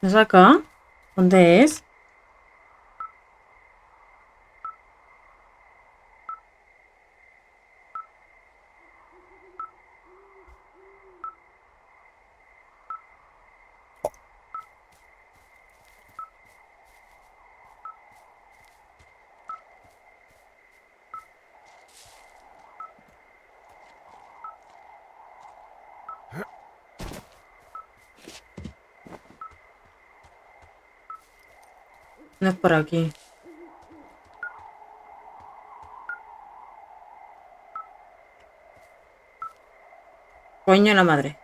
¿Es acá? ¿Dónde es? No es por aquí. Coño la madre.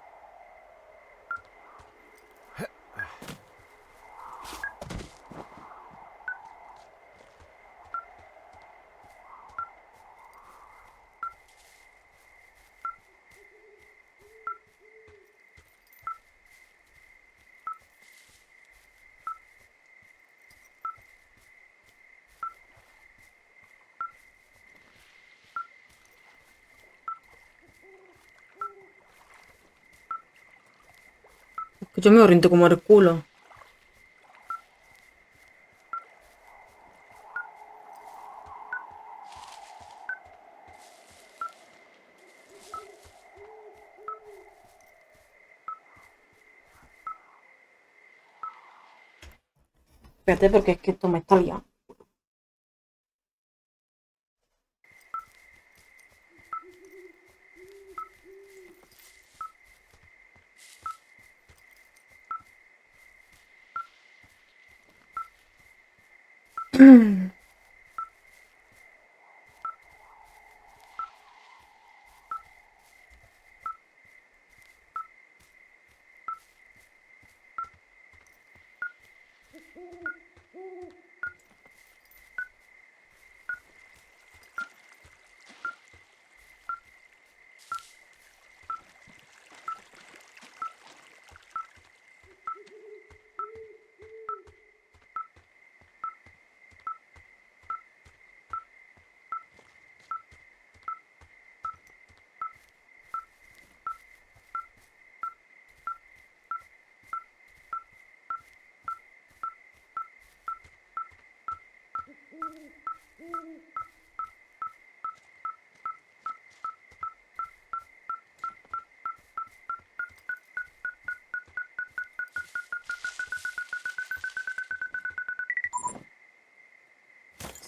Es que yo me oriento como el culo. Espérate porque es que esto me está liando.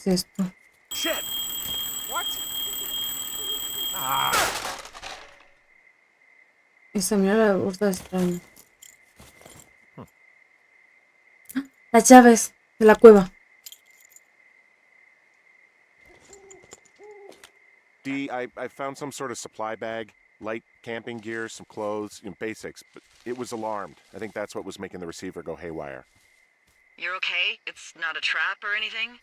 ¿Qué es esto? Shit! What? Ah. Esa mira la gusta extraña. Las llaves de la cueva. D, I found some sort of supply bag, light camping gear, some clothes, basics, but it was alarmed. I think that's what was making the receiver go haywire. You're okay? It's not a trap or anything?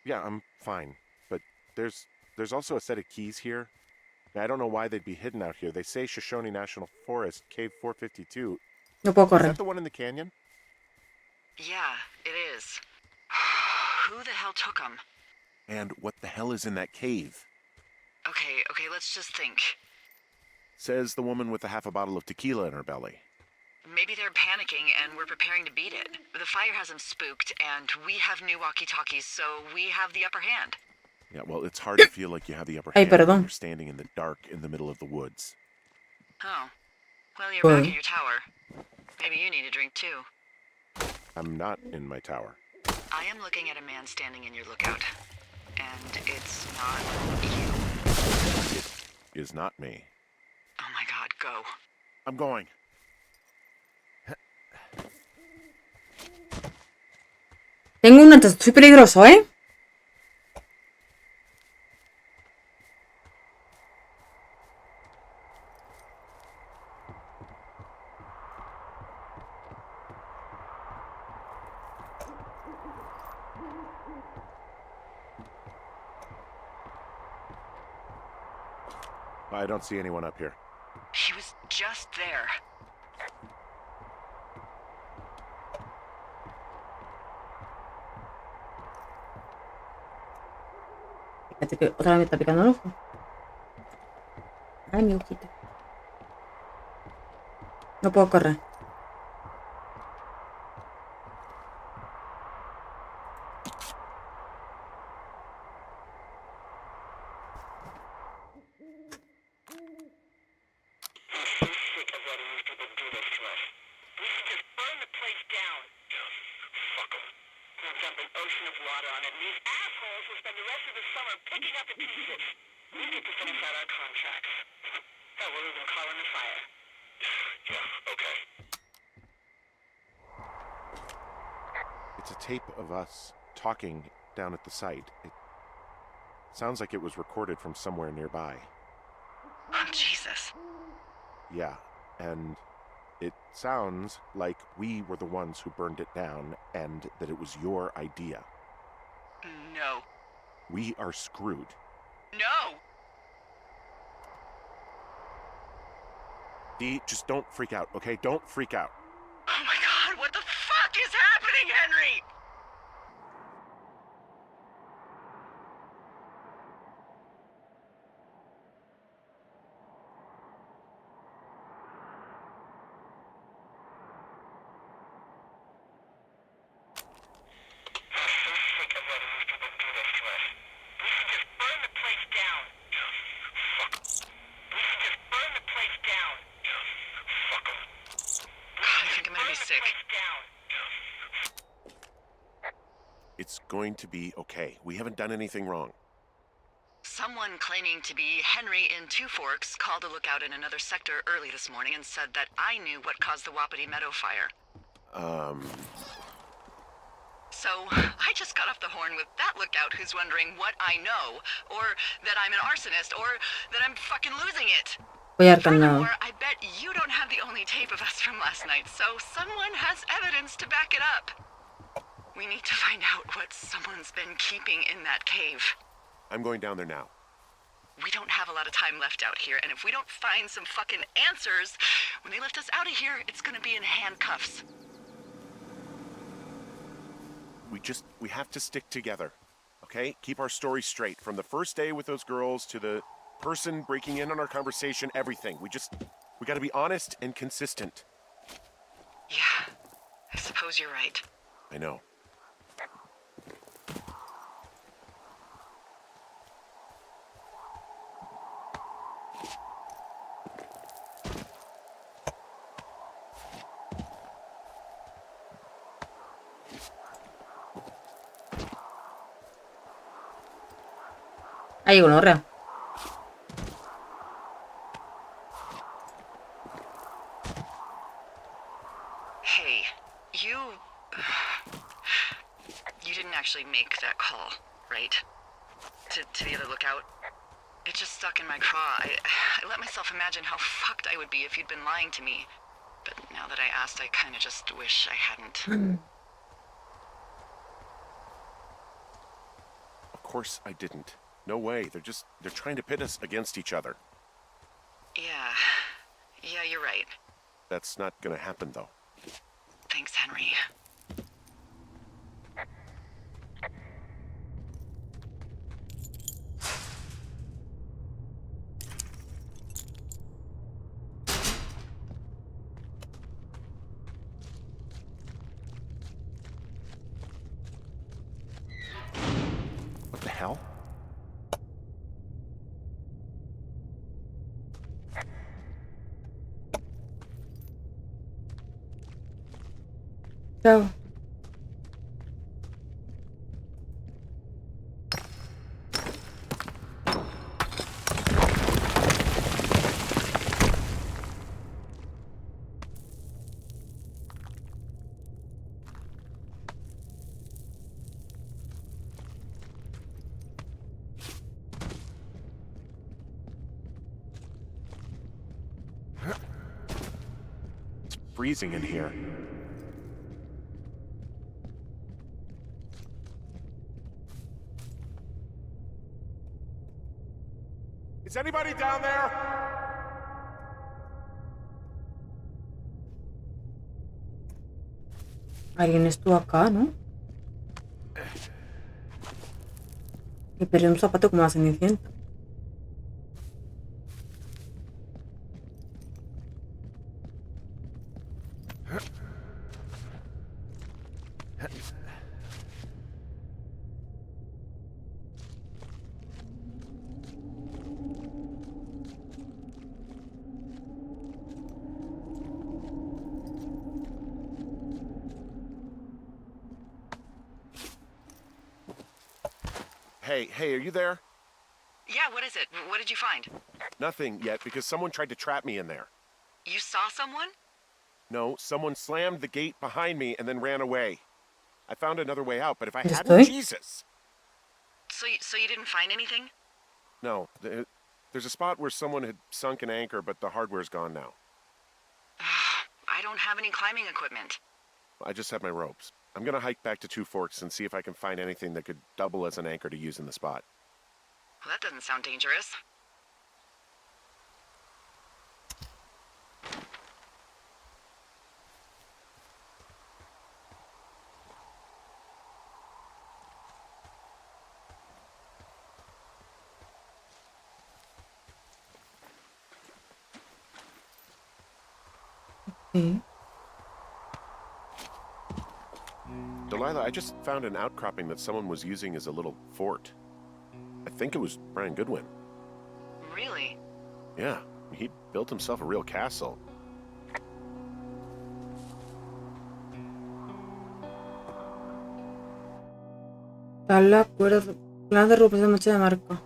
Yeah, I'm fine, but there's also a set of keys here. I don't know why they'd be hidden out here. They say Shoshone National Forest, Cave 452. No puedo Is correr. that the one in the canyon? Yeah, it is. Who the hell took them? And what the hell is in that cave? Okay, let's just think. Says the woman with a half a bottle of tequila in her belly. Maybe they're panicking and we're preparing to beat it. The fire has them spooked, and we have new walkie-talkies, so we have the upper hand. Yeah, well, it's hard to feel like you have the upper Ay, hand when perdón. you're standing in the dark in the middle of the woods. Oh. Well, you're back Bueno. in your tower. Maybe you need a drink, too. I'm not in my tower. I am looking at a man standing in your lookout. And it's not you. It is not me. Oh my god, go. I'm going. Tengo un antes, soy peligroso, ¿eh? I don't see anyone up here. He was just there. Fíjate que otra vez me está picando el ojo. Ay, mi ojito. No puedo correr. spend the rest of the summer picking up the pieces. We need to finish out our contracts. Hell, we'll even call in the fire. Yeah, okay. It's a tape of us talking down at the site. It sounds like it was recorded from somewhere nearby. Oh, Jesus. Yeah, and it sounds like we were the ones who burned it down and that it was your idea. No. We are screwed. No! Dee, just don't freak out, okay? Don't freak out. Oh my God, what the fuck is happening, Henry? It's going to be okay. We haven't done anything wrong. Someone claiming to be Henry in Two Forks called a lookout in another sector early this morning and said that I knew what caused the Wapiti Meadow fire. So, I just got off the horn with that lookout who's wondering what I know, or that I'm an arsonist, or that I'm fucking losing it. Voy a al nada. Furthermore, I bet you don't have the only tape of us from last night, so someone has evidence to back it up. We need to find out what someone's been keeping in that cave. I'm going down there now. We don't have a lot of time left out here, and if we don't find some fucking answers, when they lift us out of here, it's gonna be in handcuffs. We have to stick together, okay? Keep our story straight. From the first day with those girls to the person breaking in on our conversation, everything. We gotta be honest and consistent. Yeah, I suppose you're right. I know. Ay, gonorrea. Hey, you didn't actually make that call, right? To the other lookout? It just stuck in my craw. I let myself imagine how fucked I would be if you'd been lying to me. But now that I asked, I kind of just wish I hadn't. Of course I didn't. No way. They're trying to pit us against each other. Yeah, you're right. That's not gonna happen, though. Thanks, Henry. What the hell? Chao. It's freezing in here. Is anybody down there? Alguien estuvo acá, ¿no? Y perdí un zapato como la Cenicienta. Hey, are you there? Yeah, what is it? What did you find? Nothing yet, because someone tried to trap me in there. You saw someone? No, someone slammed the gate behind me and then ran away. I found another way out, but if I ¿Dónde hadn't, estoy? Jesus! So you didn't find anything? No, there's a spot where someone had sunk an anchor, but the hardware's gone now. I don't have any climbing equipment. I just have my ropes. I'm gonna hike back to Two Forks and see if I can find anything that could double as an anchor to use in the spot. Well, that doesn't sound dangerous. Sí. Delilah, I just found an outcropping that someone was using as a little fort. I think it was Brian Goodwin. Really? Yeah, he built himself a real castle. Tabla, cuerda, plan de recuperación de mochila de marca.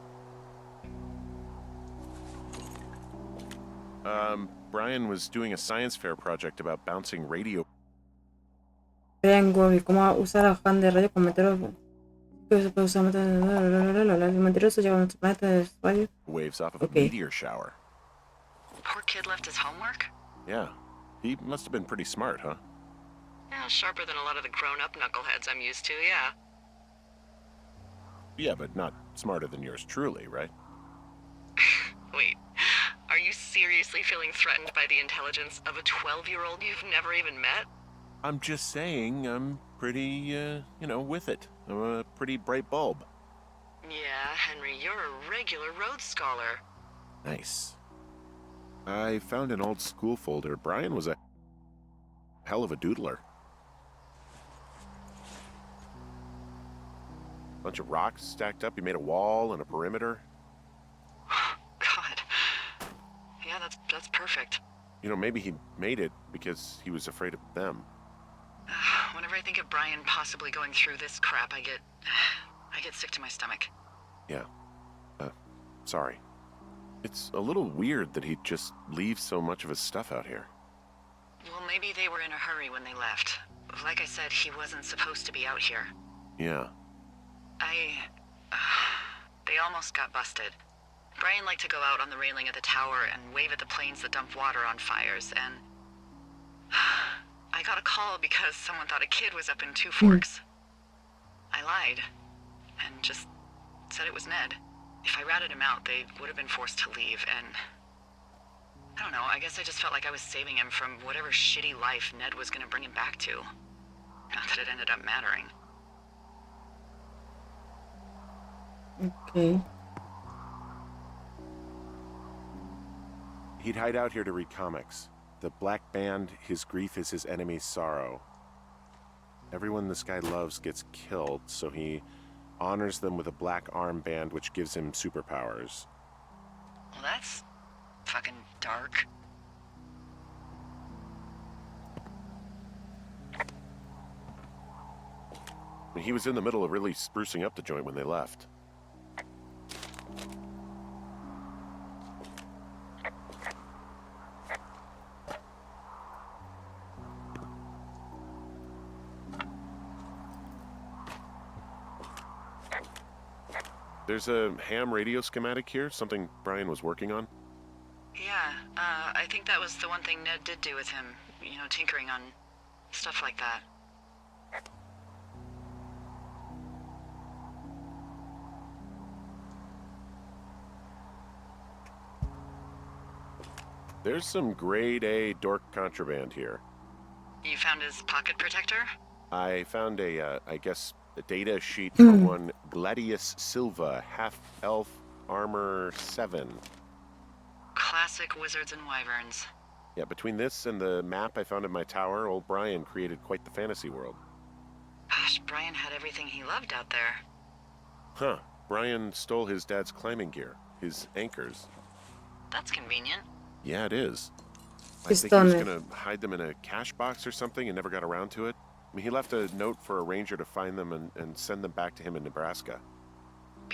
Brian was doing a science fair project about bouncing radio Brian Gobi, cómo usar el fan de radio con meteoros. Que se puede usar el meteoros llega a nuestro planeta de espacio. waves off of Okay. a meteor shower. Poor kid left his homework? Yeah, he must have been pretty smart, huh? Yeah, sharper than a lot of the grown-up knuckleheads I'm used to, yeah. Yeah, but not smarter than yours truly, right? Wait, are you seriously feeling threatened by the intelligence of a 12-year-old you've never even met? I'm just saying, I'm pretty, with it. I'm a pretty bright bulb. Yeah, Henry, you're a regular Rhodes Scholar. Nice. I found an old school folder. Brian was a hell of a doodler. Bunch of rocks stacked up. He made a wall and a perimeter. God. Yeah, that's perfect. Maybe he made it because he was afraid of them. Whenever I think of Brian possibly going through this crap, I get sick to my stomach. Yeah. Sorry. It's a little weird that he'd just leave so much of his stuff out here. Well, maybe they were in a hurry when they left. Like I said, he wasn't supposed to be out here. Yeah. They almost got busted. Brian liked to go out on the railing of the tower and wave at the planes that dumped water on fires, and I got a call because someone thought a kid was up in Two Forks. I lied, and just said it was Ned. If I ratted him out, they would have been forced to leave, and I don't know, I guess I just felt like I was saving him from whatever shitty life Ned was gonna bring him back to. Not that it ended up mattering. Okay. He'd hide out here to read comics. The Black Band, his grief is his enemy's sorrow. Everyone this guy loves gets killed, so he honors them with a black armband which gives him superpowers. Well, that's fucking dark. He was in the middle of really sprucing up the joint when they left. There's a ham radio schematic here, something Brian was working on. Yeah, I think that was the one thing Ned did do with him. Tinkering on stuff like that. There's some grade A dork contraband here. You found his pocket protector? I found a data sheet for one Gladius Silva, half-elf armor 7. Classic wizards and wyverns. Yeah, between this and the map I found in my tower, old Brian created quite the fantasy world. Gosh, Brian had everything he loved out there. Huh. Brian stole his dad's climbing gear, his anchors. That's convenient. Yeah, it is. I His think he was stomach. going to hide them in a cash box or something and never got around to it. I mean, he left a note for a ranger to find them and send them back to him in Nebraska.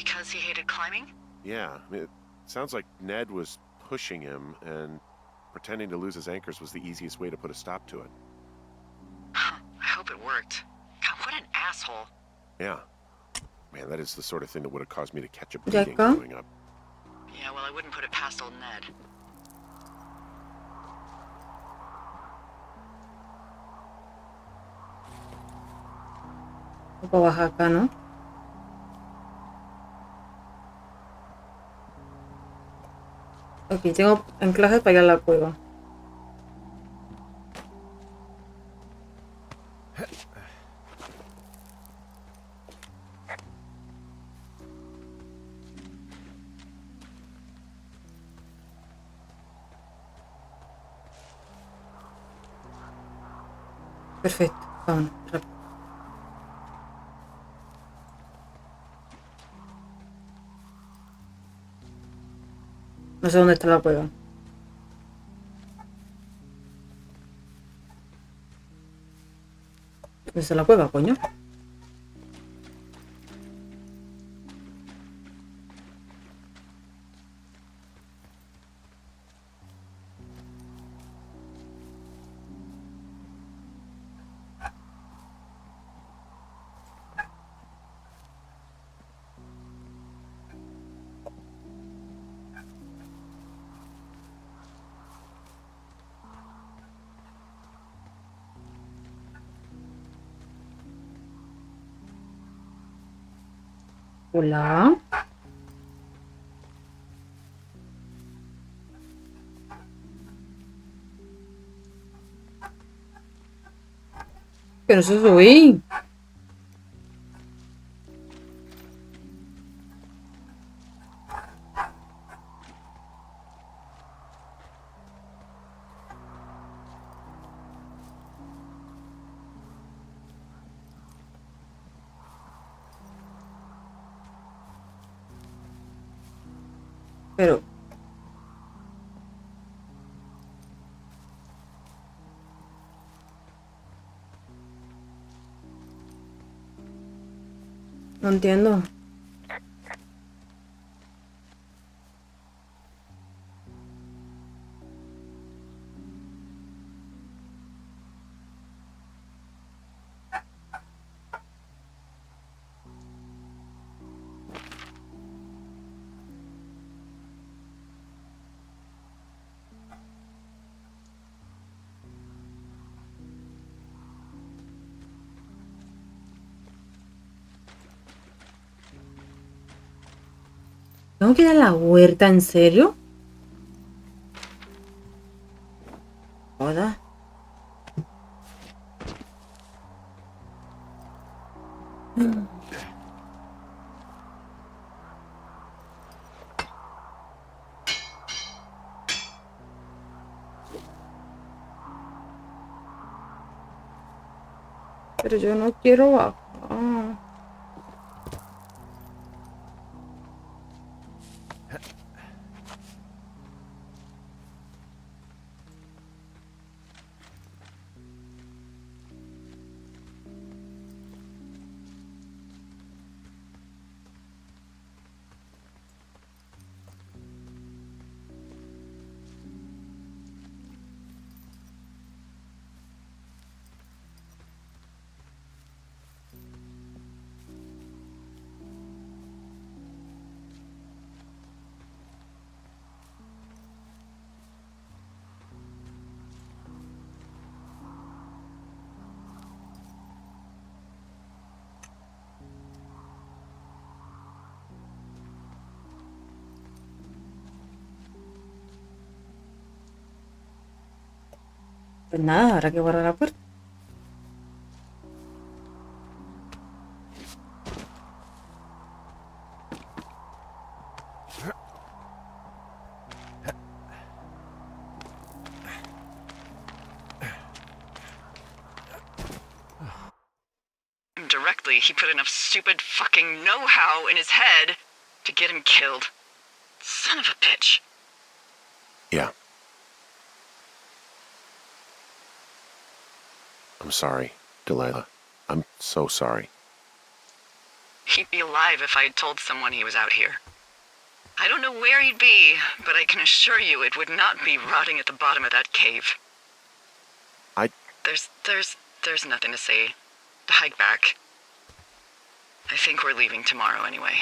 Because he hated climbing? Yeah, I mean, it sounds like Ned was pushing him, and pretending to lose his anchors was the easiest way to put a stop to it. I hope it worked. God, what an asshole. Yeah. Man, that is the sort of thing that would have caused me to catch a ¿Y beating acá? growing up. Yeah, well, I wouldn't put it past old Ned. Un poco baja acá, ¿no? Ok, tengo anclaje para ir a la cueva. Perfecto, vámonos, rápido. No sé dónde está la cueva. ¿Dónde está la cueva, coño? Hola. Que no se subí. Pero... No entiendo. ¿Tengo que ir a la huerta, en serio? Joda. Pero yo no quiero bajar. Pues nada, habrá que guardar la puerta. Indirectly, he put enough stupid fucking know-how in his head to get him killed. Son of a bitch. Yeah. I'm sorry, Delilah. I'm so sorry. He'd be alive if I had told someone he was out here. I don't know where he'd be, but I can assure you it would not be rotting at the bottom of that cave. There's nothing to say. Hike back. I think we're leaving tomorrow anyway.